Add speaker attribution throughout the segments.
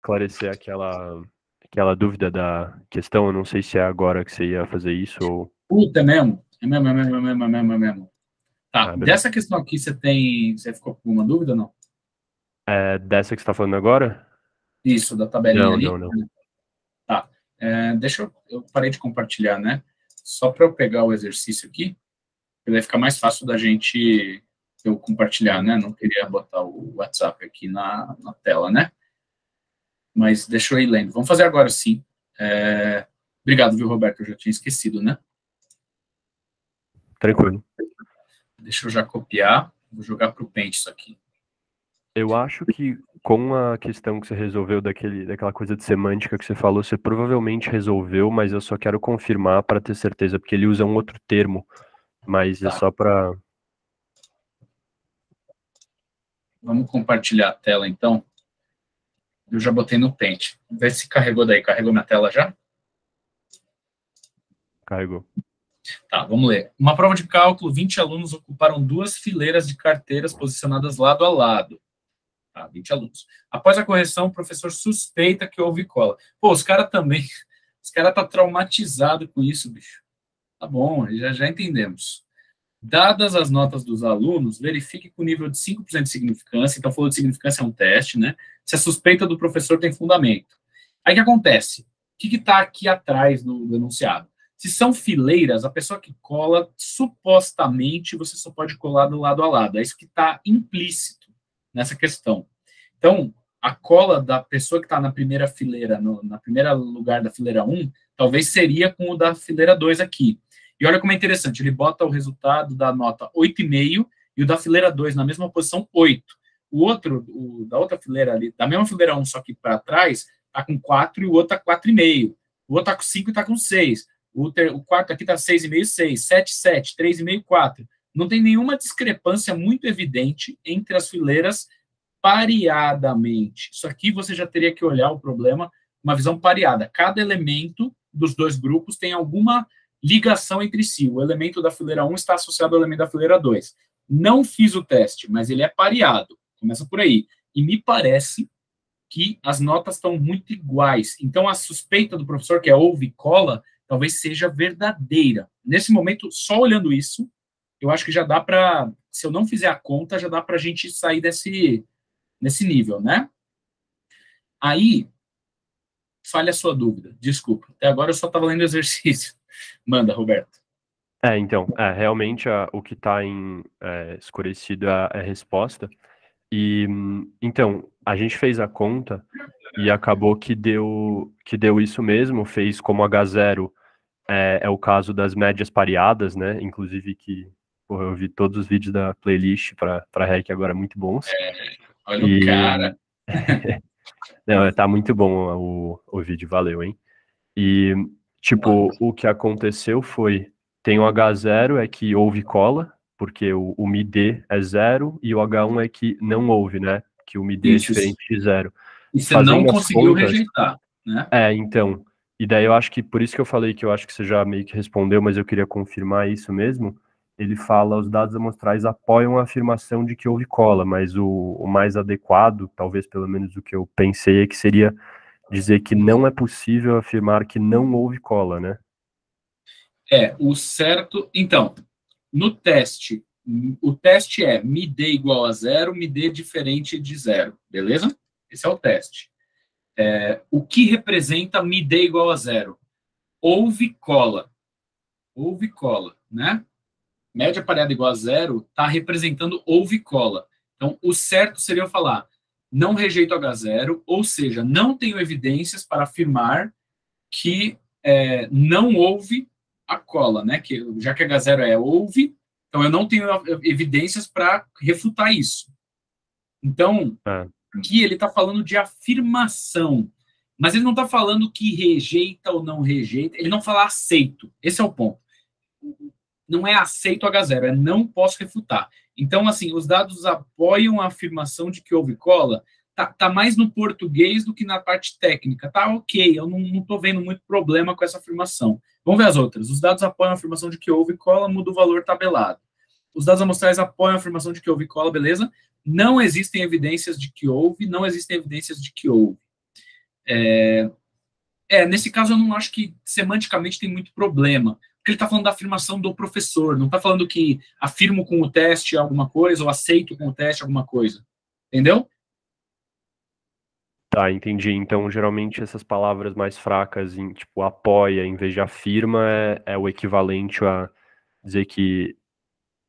Speaker 1: esclarecer aquela dúvida da questão. Eu não sei se é agora que você ia fazer isso ou...
Speaker 2: Puta, é mesmo? É mesmo, é mesmo, é mesmo, é mesmo, é mesmo. Tá,
Speaker 1: Beleza.
Speaker 2: dessa questão aqui você ficou com alguma dúvida ou não?
Speaker 1: Dessa que você está falando agora?
Speaker 2: Isso, da tabelinha
Speaker 1: Não,
Speaker 2: ali?
Speaker 1: não, não.
Speaker 2: Tá. Deixa eu parei de compartilhar, né? Só para eu pegar o exercício aqui, que vai ficar mais fácil da gente eu compartilhar, né? Não queria botar o WhatsApp aqui na tela, né? Mas deixa eu ir lendo. Vamos fazer agora sim. Obrigado, viu, Roberto? Eu já tinha esquecido, né?
Speaker 1: Tranquilo.
Speaker 2: Deixa eu já copiar. Vou jogar para o Paint isso aqui.
Speaker 1: Eu acho que com a questão que você resolveu daquela coisa de semântica que você falou, você provavelmente resolveu, mas eu só quero confirmar para ter certeza, porque ele usa um outro termo, mas é
Speaker 2: Tá.
Speaker 1: só para...
Speaker 2: Vamos compartilhar a tela, então. Eu já botei no Paint. Vê se carregou daí. Carregou minha tela já?
Speaker 1: Carregou.
Speaker 2: Tá, vamos ler. Uma prova de cálculo, 20 alunos ocuparam 2 fileiras de carteiras posicionadas lado a lado. Tá, 20 alunos. Após a correção, o professor suspeita que houve cola. Pô, os caras também... Os caras tá traumatizado com isso, bicho. Tá bom, já entendemos. Dadas as notas dos alunos, verifique com o nível de 5% de significância, então falou de significância é um teste, né? Se a suspeita do professor tem fundamento. Aí o que acontece? O que está aqui atrás do enunciado? Se são fileiras, a pessoa que cola, supostamente, você só pode colar do lado a lado. É isso que está implícito nessa questão. Então, a cola da pessoa que está na primeira fileira, na primeira lugar da fileira 1, talvez seria com o da fileira 2 aqui. E olha como é interessante, ele bota o resultado da nota 8,5 e o da fileira 2 na mesma posição, 8. O outro, da outra fileira ali, da mesma fileira 1, só que para trás, está com 4 e o outro está 4,5. O outro está com 5 e está com 6. O quarto aqui está 6,5, 6, 7, 7, 3,5, 4. Não tem nenhuma discrepância muito evidente entre as fileiras pareadamente. Isso aqui você já teria que olhar o problema, uma visão pareada. Cada elemento dos dois grupos tem alguma ligação entre si. O elemento da fileira 1 está associado ao elemento da fileira 2. Não fiz o teste, mas ele é pareado. Começa por aí. E me parece que as notas estão muito iguais. Então, a suspeita do professor, que é ouve e cola, talvez seja verdadeira. Nesse momento, só olhando isso, eu acho que já dá para, se eu não fizer a conta, já dá para a gente sair nesse nível, né? Aí, fale a sua dúvida. Desculpa. Até agora eu só estava lendo exercício. Manda, Roberto.
Speaker 1: Então, realmente o que está em escurecido é a resposta. E, então, a gente fez a conta e acabou que deu isso mesmo, fez como H0 é o caso das médias pareadas, né? Inclusive que, porra, eu vi todos os vídeos da playlist para REC agora muito bons.
Speaker 2: Olha o
Speaker 1: E
Speaker 2: cara.
Speaker 1: não, tá muito bom o vídeo, valeu, hein? E, tipo, o que aconteceu foi, tem o H0 é que houve cola, porque o MID é 0, e o H1 é que não houve, né? Que o MID é
Speaker 2: Isso.
Speaker 1: diferente de 0.
Speaker 2: E você não
Speaker 1: Fazendo as
Speaker 2: conseguiu
Speaker 1: contas,
Speaker 2: rejeitar, né?
Speaker 1: então, e daí eu acho que, por isso que eu falei que eu acho que você já meio que respondeu, mas eu queria confirmar isso mesmo. Ele fala, os dados amostrais apoiam a afirmação de que houve cola, mas o mais adequado, talvez pelo menos o que eu pensei, é que seria dizer que não é possível afirmar que não houve cola, né?
Speaker 2: O certo... Então, no teste, o teste é MID igual a 0, MID diferente de 0, beleza? Esse é o teste. O que representa MID igual a 0? Houve cola. Houve cola, né? Média pareada igual a 0 está representando houve cola. Então, o certo seria eu falar não rejeito H0, ou seja, não tenho evidências para afirmar que não houve a cola, né? Que, já que H0 é houve, então eu não tenho evidências para refutar isso. Então, aqui ele está falando de afirmação, mas ele não está falando que rejeita ou não rejeita, ele não fala aceito. Esse é o ponto. Não é aceito H0, é não posso refutar. Então, assim, os dados apoiam a afirmação de que houve cola, tá mais no português do que na parte técnica. Tá ok, eu não estou vendo muito problema com essa afirmação. Vamos ver as outras. Os dados apoiam a afirmação de que houve cola, muda o valor tabelado. Os dados amostrais apoiam a afirmação de que houve cola, beleza? Não existem evidências de que houve, não existem evidências de que houve. Nesse caso eu não acho que semanticamente tem muito problema, porque ele está falando da afirmação do professor, não está falando que afirmo com o teste alguma coisa ou aceito com o teste alguma coisa, entendeu?
Speaker 1: Tá, entendi. Então, geralmente essas palavras mais fracas, tipo apoia em vez de afirma, é o equivalente a dizer que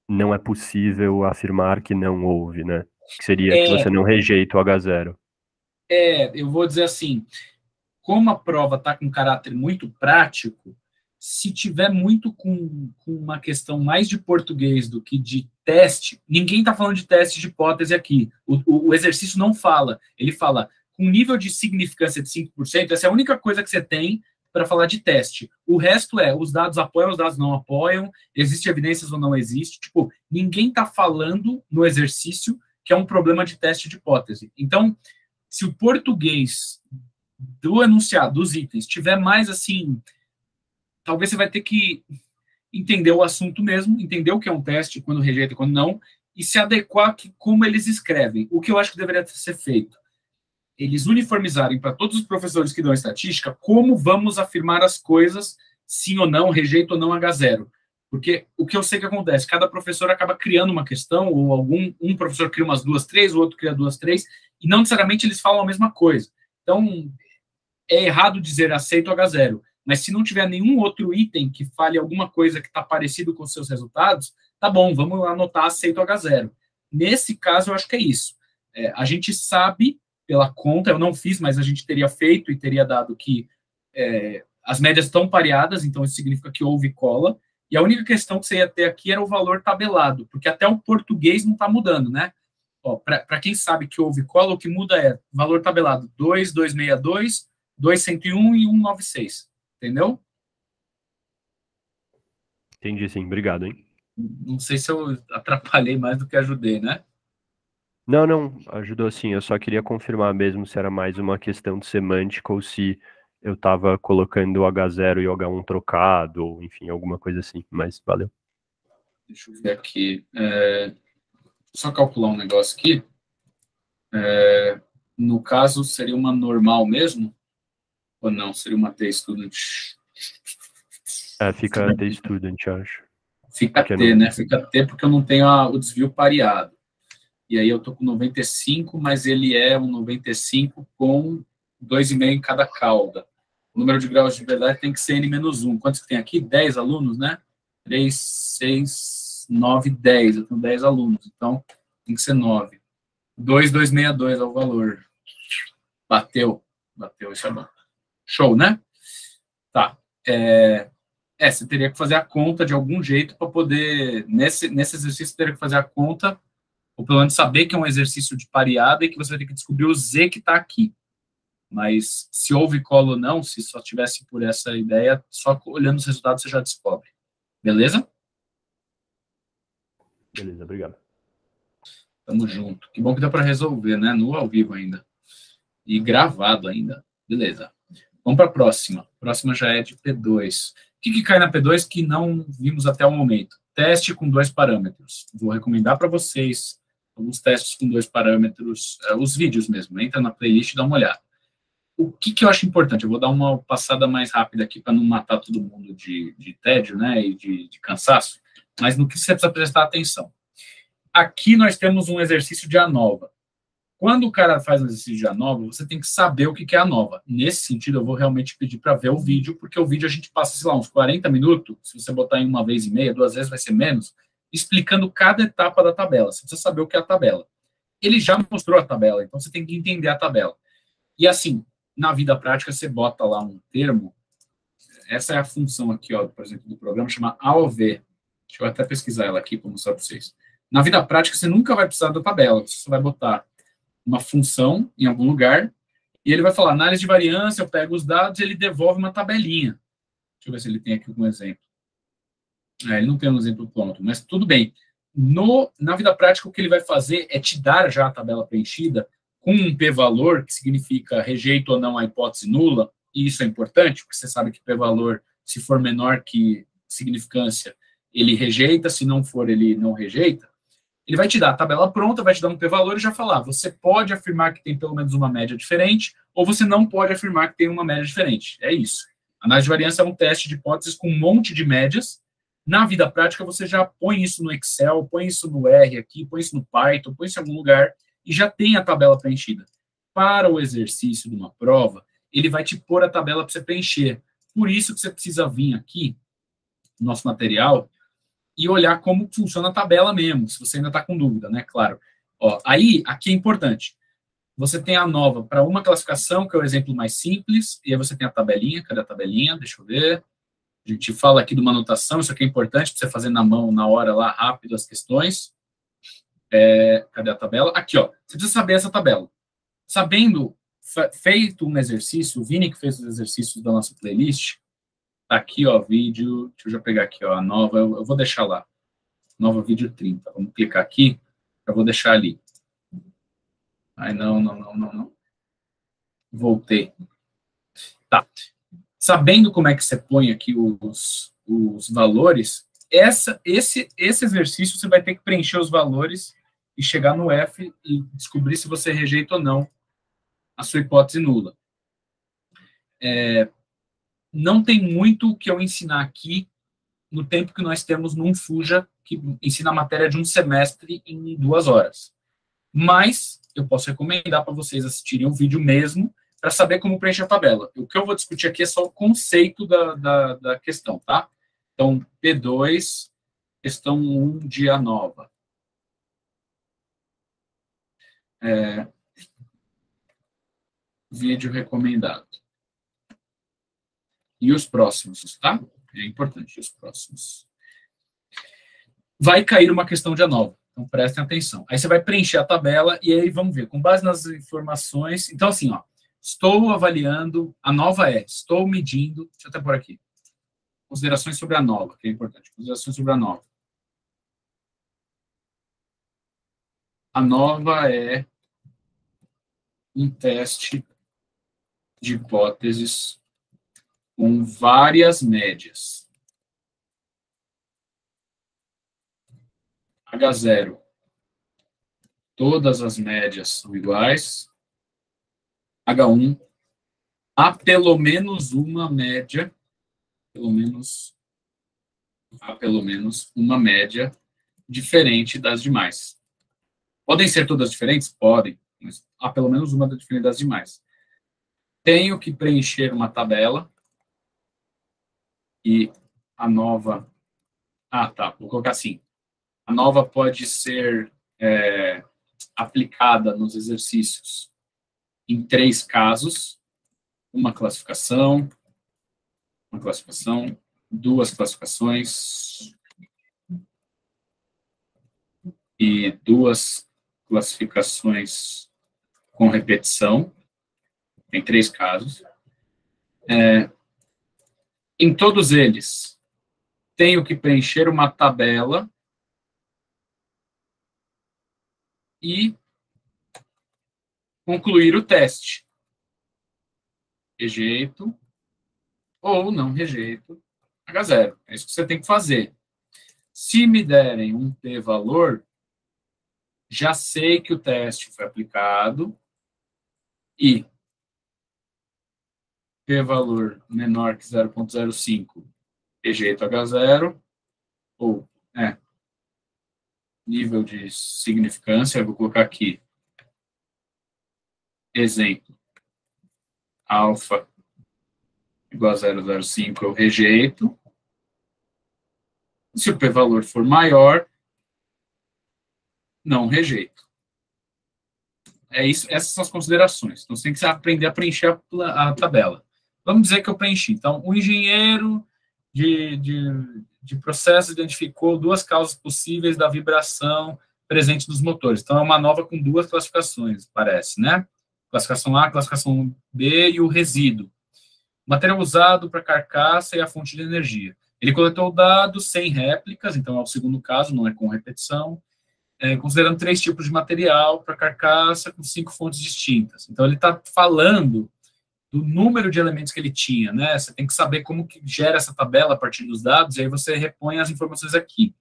Speaker 1: não é possível afirmar que não houve, né? Que seria que você não rejeita o H0.
Speaker 2: Eu vou dizer assim, como a prova está com um caráter muito prático, se tiver muito com uma questão mais de português do que de teste, ninguém está falando de teste de hipótese aqui. O exercício não fala. Ele fala com nível de significância de 5%, essa é a única coisa que você tem para falar de teste. O resto os dados apoiam, os dados não apoiam, existe evidências ou não existe. Tipo, ninguém está falando no exercício que é um problema de teste de hipótese. Então, se o português do enunciado, dos itens, tiver mais assim, talvez você vai ter que entender o assunto mesmo, entender o que é um teste, quando rejeita e quando não, e se adequar a como eles escrevem. O que eu acho que deveria ser feito? Eles uniformizarem para todos os professores que dão estatística como vamos afirmar as coisas, sim ou não, rejeito ou não H0. Porque o que eu sei que acontece, cada professor acaba criando uma questão, ou um professor cria umas 2, 3, o outro cria 2, 3, e não necessariamente eles falam a mesma coisa. Então, é errado dizer aceito H0, mas se não tiver nenhum outro item que fale alguma coisa que está parecido com os seus resultados, tá bom, vamos anotar aceito H0. Nesse caso, eu acho que é isso. A gente sabe, pela conta, eu não fiz, mas a gente teria feito e teria dado que as médias estão pareadas, então isso significa que houve cola, e a única questão que você ia ter aqui era o valor tabelado, porque até o português não está mudando, né? Para quem sabe que houve cola, o que muda é valor tabelado 2,262, 2,101 e 196. Entendeu?
Speaker 1: Entendi, sim. Obrigado, hein?
Speaker 2: Não sei se eu atrapalhei mais do que ajudei, né?
Speaker 1: Não, ajudou sim. Eu só queria confirmar mesmo se era mais uma questão de semântica ou se eu estava colocando o H0 e o H1 trocado, ou enfim, alguma coisa assim. Mas valeu.
Speaker 2: Deixa eu ver aqui. Só calcular um negócio aqui. No caso, seria uma normal mesmo? Ou não? Seria uma T-student?
Speaker 1: Fica T student, acho.
Speaker 2: Fica
Speaker 1: Porque
Speaker 2: T,
Speaker 1: não...
Speaker 2: né? Fica T porque eu não tenho o desvio pareado. E aí eu tô com 95, mas ele é um 95 com 2,5 em cada cauda. O número de graus de verdade tem que ser N-1. Quantos que tem aqui? 10 alunos, né? 3, 6, 9, 10. Eu tenho 10 alunos, então tem que ser 9. 2,262 é o valor. Bateu, isso é bom. Show, né? Tá. Você teria que fazer a conta de algum jeito para poder, nesse exercício, teria que fazer a conta, ou pelo menos saber que é um exercício de pareada e que você vai ter que descobrir o Z que está aqui. Mas se houve cola ou não, se só tivesse por essa ideia, só olhando os resultados você já descobre. Beleza?
Speaker 1: Beleza, obrigado.
Speaker 2: Tamo junto. Que bom que dá para resolver, né? No ao vivo ainda. E gravado ainda. Beleza. Vamos para a próxima. A próxima já é de P2. O que cai na P2 que não vimos até o momento? Teste com 2 parâmetros. Vou recomendar para vocês alguns testes com 2 parâmetros, os vídeos mesmo. Entra na playlist e dá uma olhada. O que eu acho importante? Eu vou dar uma passada mais rápida aqui para não matar todo mundo de tédio, né, e de cansaço, mas no que você precisa prestar atenção. Aqui nós temos um exercício de ANOVA. Quando o cara faz um exercício de ANOVA, você tem que saber o que é ANOVA. Nesse sentido, eu vou realmente pedir para ver o vídeo, porque o vídeo a gente passa, sei lá, uns 40 minutos, se você botar em 1,5 vezes, 2 vezes vai ser menos, explicando cada etapa da tabela. Você precisa saber o que é a tabela. Ele já mostrou a tabela, então você tem que entender a tabela. E assim, na vida prática, você bota lá um termo, essa é a função aqui, ó, por exemplo, do programa, chama AOV. Deixa eu até pesquisar ela aqui para mostrar para vocês. Na vida prática, você nunca vai precisar da tabela, você só vai botar uma função em algum lugar, e ele vai falar, análise de variância, eu pego os dados e ele devolve uma tabelinha. Deixa eu ver se ele tem aqui algum exemplo. Ele não tem um exemplo pronto, mas tudo bem. Na vida prática, o que ele vai fazer é te dar já a tabela preenchida com um p-valor, que significa rejeito ou não a hipótese nula, e isso é importante, porque você sabe que p-valor, se for menor que significância, ele rejeita, se não for, ele não rejeita. Ele vai te dar a tabela pronta, vai te dar um p-valor e já falar, você pode afirmar que tem pelo menos uma média diferente, ou você não pode afirmar que tem uma média diferente. É isso. Análise de variância é um teste de hipóteses com um monte de médias. Na vida prática, você já põe isso no Excel, põe isso no R aqui, põe isso no Python, põe isso em algum lugar e já tem a tabela preenchida. Para o exercício de uma prova, ele vai te pôr a tabela para você preencher. Por isso que você precisa vir aqui no nosso material e olhar como funciona a tabela mesmo, se você ainda está com dúvida, né? Claro. Ó, aí, aqui é importante. Você tem a nova para uma classificação, que é o exemplo mais simples, e aí você tem a tabelinha. Cadê a tabelinha? Deixa eu ver. A gente fala aqui de uma anotação, isso aqui é importante para você fazer na mão, na hora lá, rápido, as questões. Cadê a tabela? Aqui, ó. Você precisa saber essa tabela. Sabendo, feito um exercício, o Vini que fez os exercícios da nossa playlist, tá aqui, ó, vídeo, deixa eu já pegar aqui, ó, a nova, eu vou deixar lá. Nova vídeo 30. Vamos clicar aqui, eu vou deixar ali. Ai, não. Voltei. Tá. Sabendo como é que você põe aqui os valores, esse exercício você vai ter que preencher os valores e chegar no F e descobrir se você rejeita ou não a sua hipótese nula. Não tem muito o que eu ensinar aqui no tempo que nós temos num Fuja, que ensina a matéria de um semestre em 2 horas. Mas eu posso recomendar para vocês assistirem o vídeo mesmo, para saber como preencher a tabela. O que eu vou discutir aqui é só o conceito da questão, tá? Então, P2, questão 1 de A nova. Vídeo recomendado. E os próximos, tá? É importante, os próximos. Vai cair uma questão de A nova. Então, prestem atenção. Aí você vai preencher a tabela e aí vamos ver, com base nas informações. Então, assim, ó, estou avaliando, a nova estou medindo, deixa eu até pôr aqui, considerações sobre a nova, que é importante, considerações sobre a nova. A nova é um teste de hipóteses com várias médias. H0. Todas as médias são iguais. H1. Há pelo menos uma média, há pelo menos uma média diferente das demais. Podem ser todas diferentes? Podem, mas há pelo menos uma diferente das demais. Tenho que preencher uma tabela e a nova... vou colocar assim. A nova pode ser aplicada nos exercícios em 3 casos. Uma classificação, 2 classificações e 2 classificações com repetição. Tem 3 casos. Em todos eles, tenho que preencher uma tabela e concluir o teste. Rejeito ou não rejeito H0. É isso que você tem que fazer. Se me derem um p-valor, já sei que o teste foi aplicado e p-valor menor que 0,05, rejeito H0, ou nível de significância, eu vou colocar aqui, exemplo, alfa igual a 0,05, eu rejeito. Se o p-valor for maior, não rejeito. É isso, essas são as considerações. Então, você tem que aprender a preencher a tabela. Vamos dizer que eu preenchi. Então, o engenheiro de processo identificou 2 causas possíveis da vibração presente nos motores. Então, é uma nova com 2 classificações, parece, né? Classificação A, classificação B e o resíduo. Material usado para carcaça e a fonte de energia. Ele coletou dados sem réplicas, então é o segundo caso, não é com repetição, considerando 3 tipos de material para carcaça com 5 fontes distintas. Então, ele está falando do número de elementos que ele tinha, né? Você tem que saber como que gera essa tabela a partir dos dados, e aí você repõe as informações aqui.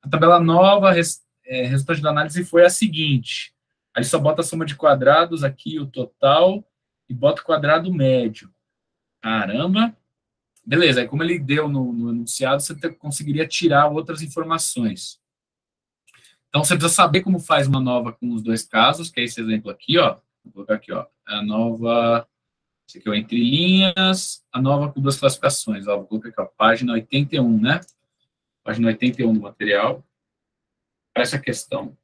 Speaker 2: A tabela nova, resultado da análise foi a seguinte. Aí só bota a soma de quadrados aqui, o total, e bota o quadrado médio. Caramba! Beleza, aí como ele deu no enunciado, você conseguiria tirar outras informações. Então, você precisa saber como faz uma nova com os dois casos, que é esse exemplo aqui, ó. Vou colocar aqui, ó. A nova... Esse aqui é o entre linhas, a nova com duas classificações. Ó, vou colocar aqui, ó, página 81, né? Página 81 do material. Essa questão.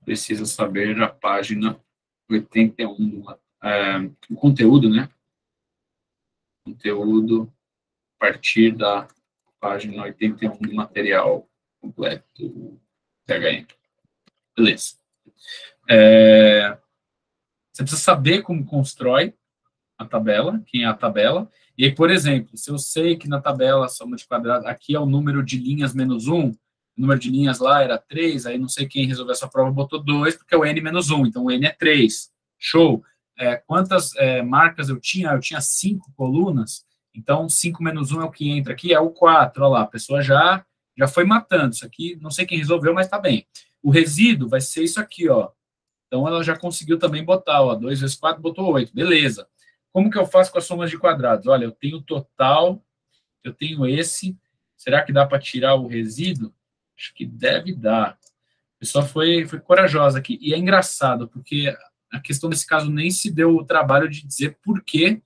Speaker 2: Precisa saber a página 81 o conteúdo, né? Conteúdo a partir da página 81 do material completo THM. Beleza. Você precisa saber como constrói a tabela, quem é a tabela. E aí, por exemplo, se eu sei que na tabela soma de quadrados, aqui é o número de linhas menos 1, o número de linhas lá era 3, aí não sei quem resolveu essa prova, botou 2, porque é o n menos 1, então o n é 3. Show! Quantas marcas eu tinha? Eu tinha 5 colunas, então 5 menos 1 é o que entra aqui, é o 4. Olha lá, a pessoa já foi matando. Isso aqui, não sei quem resolveu, mas tá bem. O resíduo vai ser isso aqui, ó. Então, ela já conseguiu também botar, ó, 2 vezes 4, botou 8. Beleza. Como que eu faço com as somas de quadrados? Olha, eu tenho o total, eu tenho esse. Será que dá para tirar o resíduo? Acho que deve dar. A pessoa foi corajosa aqui. E é engraçado, porque a questão desse caso nem se deu o trabalho de dizer por que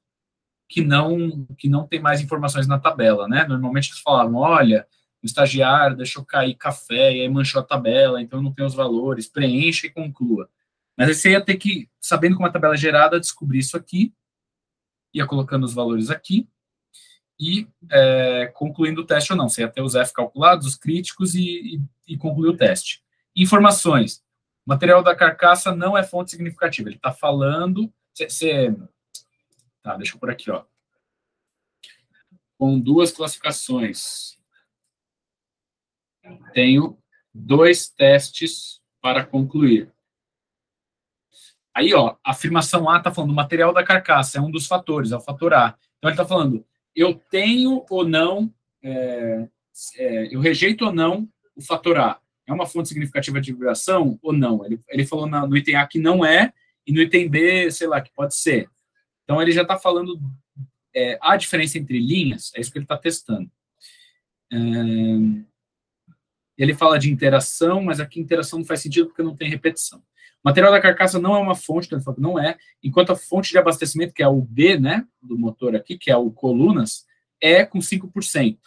Speaker 2: não tem mais informações na tabela, né? Normalmente eles falavam, olha, o estagiário deixou cair café e aí manchou a tabela, então não tem os valores, preencha e conclua. Mas aí você ia ter que, sabendo como a tabela é gerada, descobrir isso aqui, ia colocando os valores aqui e concluindo o teste ou não. Você ia ter os F calculados, os críticos e concluir o teste. Informações. O material da carcaça não é fonte significativa. Ele está falando... Tá, deixa eu por aqui, ó. Com duas classificações. Tenho 2 testes para concluir. Aí, ó, a afirmação A está falando, o material da carcaça é um dos fatores, é o fator A. Então, ele está falando, eu tenho ou não, eu rejeito ou não o fator A. É uma fonte significativa de vibração ou não? Ele falou no item A que não é, e no item B, sei lá, que pode ser. Então, ele já está falando a diferença entre linhas, é isso que ele está testando. Ele fala de interação, mas aqui interação não faz sentido porque não tem repetição. O material da carcaça não é uma fonte, então ele fala que não é, enquanto a fonte de abastecimento, que é o B, né, do motor aqui, que é o colunas, é com 5%.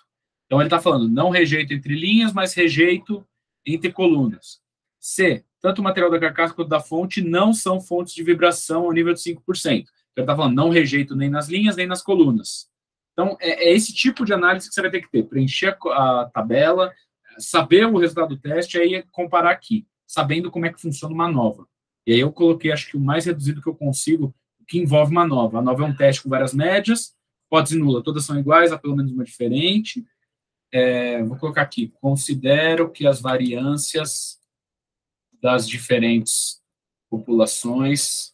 Speaker 2: Então ele está falando, não rejeito entre linhas, mas rejeito entre colunas. C, tanto o material da carcaça quanto da fonte não são fontes de vibração ao nível de 5%. Então ele está falando, não rejeito nem nas linhas, nem nas colunas. Então é esse tipo de análise que você vai ter que ter, preencher a tabela, saber o resultado do teste, aí comparar aqui, sabendo como é que funciona uma nova. E aí eu coloquei, acho que o mais reduzido que eu consigo, que envolve uma nova. A nova é um teste com várias médias, hipótese nula, todas são iguais, há pelo menos uma diferente. Vou colocar aqui, considero que as variâncias das diferentes populações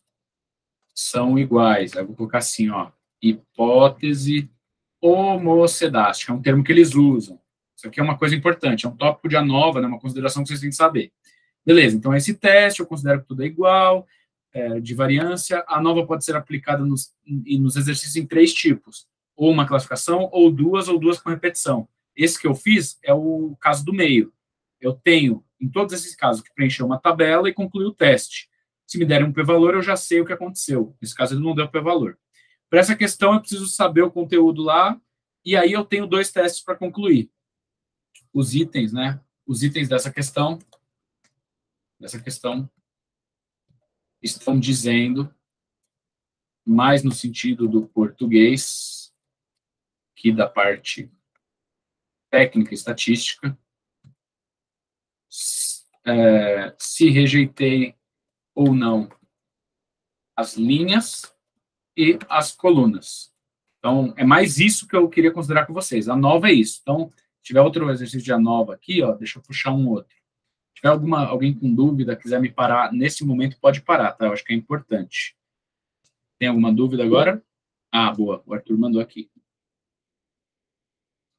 Speaker 2: são iguais. Aí vou colocar assim, ó, hipótese homocedástica, é um termo que eles usam. Isso aqui é uma coisa importante, é um tópico de ANOVA, né, uma consideração que vocês têm que saber. Beleza, então esse teste, eu considero que tudo é igual, de variância. A ANOVA pode ser aplicada nos exercícios em 3 tipos, ou uma classificação, ou duas com repetição. Esse que eu fiz é o caso do meio. Eu tenho, em todos esses casos, que preencher uma tabela e concluir o teste. Se me derem um p-valor, eu já sei o que aconteceu. Nesse caso, ele não deu p-valor. Para essa questão, eu preciso saber o conteúdo lá, e aí eu tenho 2 testes para concluir. Os itens, né? Os itens dessa questão estão dizendo, mais no sentido do português, que da parte técnica e estatística, se rejeitei ou não as linhas e as colunas. Então, é mais isso que eu queria considerar com vocês. A nova é isso. Então, se tiver outro exercício de ANOVA aqui, ó, deixa eu puxar um outro. Se tiver alguém com dúvida, quiser me parar, nesse momento pode parar, tá? Eu acho que é importante. Tem alguma dúvida agora? Ah, boa, o Arthur mandou aqui.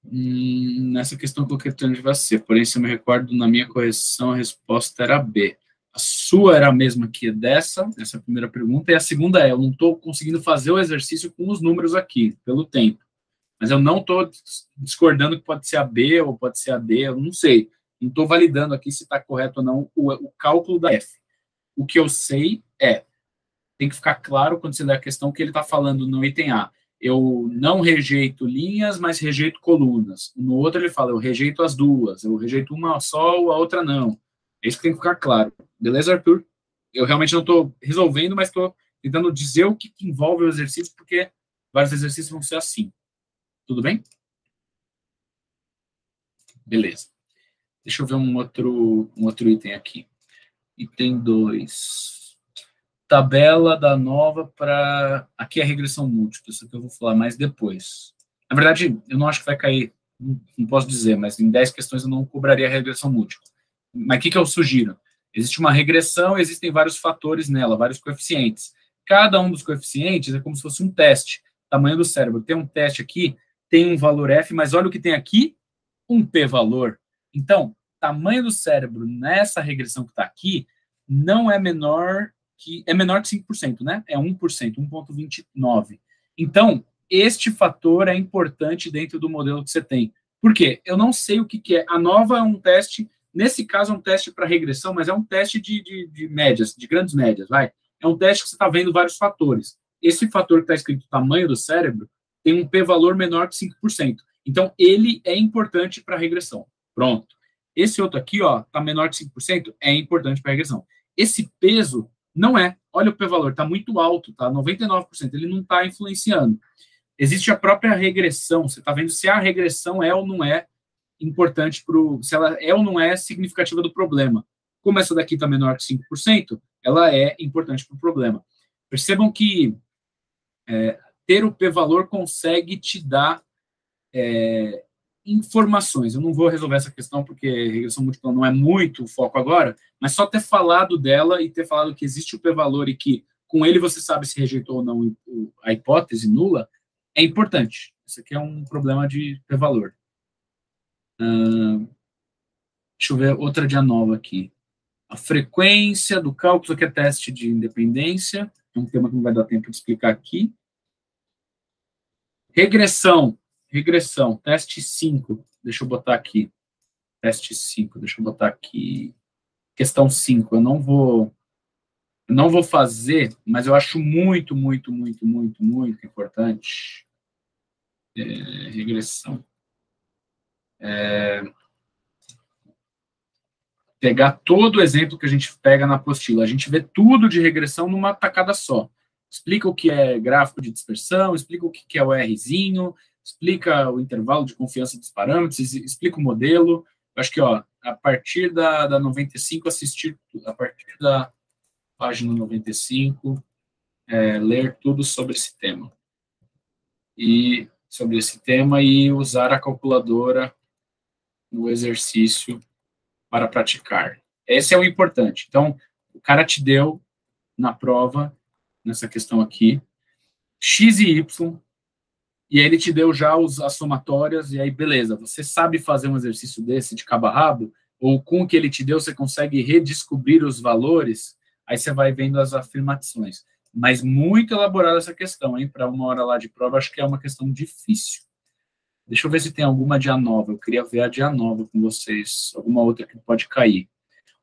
Speaker 2: Nessa questão eu coloquei alternativa C, porém, se eu me recordo, na minha correção, a resposta era B. A sua era a mesma que essa é a primeira pergunta, e a segunda é, eu não estou conseguindo fazer o exercício com os números aqui, pelo tempo. Mas eu não estou discordando que pode ser a B ou pode ser a D, eu não sei. Não estou validando aqui se está correto ou não o cálculo da F. O que eu sei tem que ficar claro quando você lê a questão que ele está falando no item A. Eu não rejeito linhas, mas rejeito colunas. No outro ele fala, eu rejeito as duas, eu rejeito uma só ou a outra não. É isso que tem que ficar claro. Beleza, Arthur? Eu realmente não estou resolvendo, mas estou tentando dizer o que envolve o exercício, porque vários exercícios vão ser assim. Tudo bem? Beleza. Deixa eu ver um outro item aqui. Item 2. Tabela da nova para... Aqui é a regressão múltipla, isso que eu vou falar mais depois. Na verdade, eu não acho que vai cair, não posso dizer, mas em 10 questões eu não cobraria a regressão múltipla. Mas o que eu sugiro? Existe uma regressão, existem vários fatores nela, vários coeficientes. Cada um dos coeficientes é como se fosse um teste. Tamanho do cérebro. Tem um teste aqui, tem um valor F, mas olha o que tem aqui, um p-valor. Então, tamanho do cérebro nessa regressão que está aqui não é menor que... É menor que 5%, né? É 1%, 1,29. Então, este fator é importante dentro do modelo que você tem. Por quê? Eu não sei o que é. A nova é um teste... Nesse caso, é um teste para regressão, mas é um teste de médias, de grandes médias, vai. É um teste que você está vendo vários fatores. Esse fator que está escrito tamanho do cérebro tem um p-valor menor que 5%. Então, ele é importante para a regressão. Pronto. Esse outro aqui, ó, está menor que 5%, é importante para a regressão. Esse peso não é. Olha o p-valor, está muito alto, tá? 99%. Ele não está influenciando. Existe a própria regressão. Você está vendo se a regressão é ou não é importante se ela é ou não é significativa do problema. Como essa daqui está menor que 5%, ela é importante para o problema. Percebam que ter o p-valor consegue te dar informações. Eu não vou resolver essa questão porque regressão múltipla não é muito o foco agora, mas só ter falado dela e ter falado que existe o p-valor e que com ele você sabe se rejeitou ou não a hipótese nula, é importante. Isso aqui é um problema de p-valor. Deixa eu ver outra de nova aqui. A frequência do cálculo, aqui é teste de independência, é um tema que não vai dar tempo de explicar aqui. Regressão, teste 5, deixa eu botar aqui. Teste 5, deixa eu botar aqui. Questão 5, eu não vou fazer, mas eu acho muito importante. Regressão. Pegar todo o exemplo que a gente pega na apostila. A gente vê tudo de regressão numa tacada só. Explica o que é gráfico de dispersão, explica o que é o Rzinho, explica o intervalo de confiança dos parâmetros, explica o modelo. Eu acho que, ó, a partir da 95, assistir, a partir da página 95, ler tudo sobre esse tema. E usar a calculadora no exercício para praticar. Esse é o importante. Então, o cara te deu na prova, nessa questão aqui, x e y, e aí ele te deu já as somatórias, e aí, beleza, você sabe fazer um exercício desse de cabo a rabo, ou com o que ele te deu, você consegue redescobrir os valores, aí você vai vendo as afirmações. Mas muito elaborada essa questão, hein? Para uma hora lá de prova, acho que é uma questão difícil. Deixa eu ver se tem alguma de nova. Eu queria ver a de nova com vocês. Alguma outra que pode cair.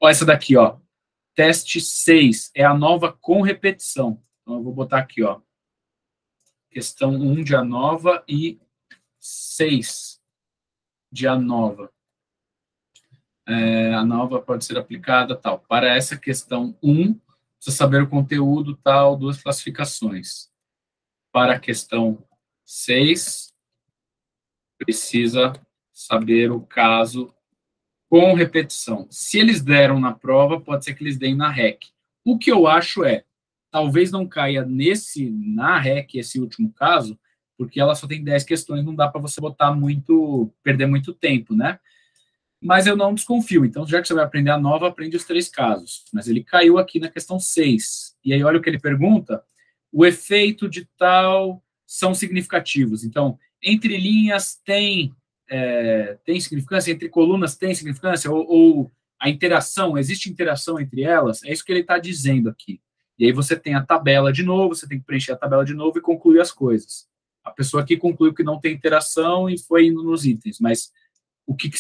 Speaker 2: Ó, essa daqui, ó. Teste 6. É a nova com repetição. Então, eu vou botar aqui, ó. Questão 1 de nova e 6 de nova. A nova pode ser aplicada, tal. Para essa questão 1, precisa saber o conteúdo, tal, 2 classificações. Para a questão 6... precisa saber o caso com repetição. Se eles deram na prova, pode ser que eles deem na REC. O que eu acho talvez não caia na REC, esse último caso, porque ela só tem 10 questões, não dá para você perder muito tempo, né? Mas eu não desconfio. Então, já que você vai aprender a nova, aprende os 3 casos. Mas ele caiu aqui na questão 6. E aí, olha o que ele pergunta. O efeito de tal são significativos. Então, entre linhas tem significância, entre colunas tem significância, ou a interação, existe interação entre elas? É isso que ele está dizendo aqui. E aí você tem a tabela de novo, você tem que preencher a tabela de novo e concluir as coisas. A pessoa aqui concluiu que não tem interação e foi indo nos itens, mas o que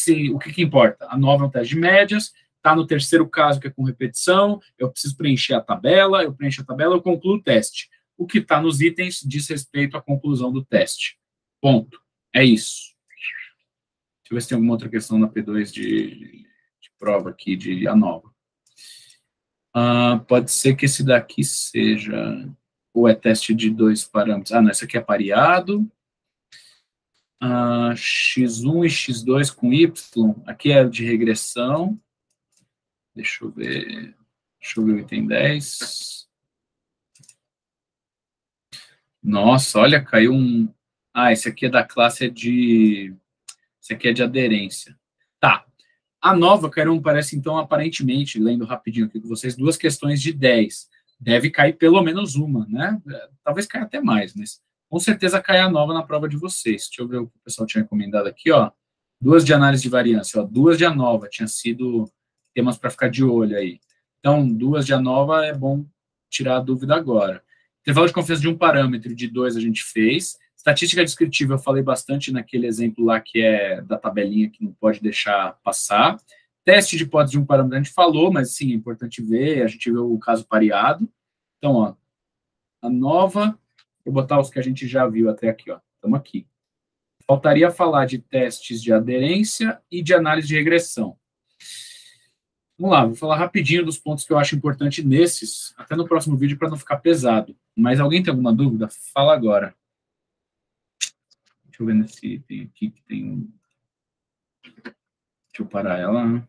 Speaker 2: importa? A nova é um teste de médias, está no terceiro caso, que é com repetição, eu preciso preencher a tabela, eu preencho a tabela, eu concluo o teste. O que está nos itens diz respeito à conclusão do teste. Ponto. É isso. Deixa eu ver se tem alguma outra questão na P2 de prova aqui, de ANOVA. Pode ser que esse daqui seja... Ou é teste de 2 parâmetros? Não, esse aqui é pareado. X1 e X2 com Y. Aqui é de regressão. Deixa eu ver o item 10. Nossa, olha, caiu um... esse aqui é da classe Esse aqui é de aderência. Tá. A nova, Cairão, parece, então, aparentemente, lendo rapidinho aqui com vocês, 2 questões de 10. Deve cair pelo menos uma, né? Talvez caia até mais, mas com certeza cai a nova na prova de vocês. Deixa eu ver o que o pessoal tinha recomendado aqui, ó. 2 de análise de variância, ó. 2 de ANOVA, tinha sido temas para ficar de olho aí. Então, 2 de ANOVA é bom tirar a dúvida agora. Intervalo de confiança de um parâmetro de 2 a gente fez. Estatística descritiva eu falei bastante naquele exemplo lá que é da tabelinha que não pode deixar passar. Teste de hipótese de um parâmetro a gente falou, mas sim, é importante ver, a gente viu o caso pareado. Então, ó, a nova, vou botar os que a gente já viu até aqui, ó. Estamos aqui. Faltaria falar de testes de aderência e de análise de regressão. Vamos lá, vou falar rapidinho dos pontos que eu acho importante nesses, até no próximo vídeo para não ficar pesado. Mas alguém tem alguma dúvida? Fala agora. Deixa eu ver nesse item aqui que tem... Deixa eu parar ela.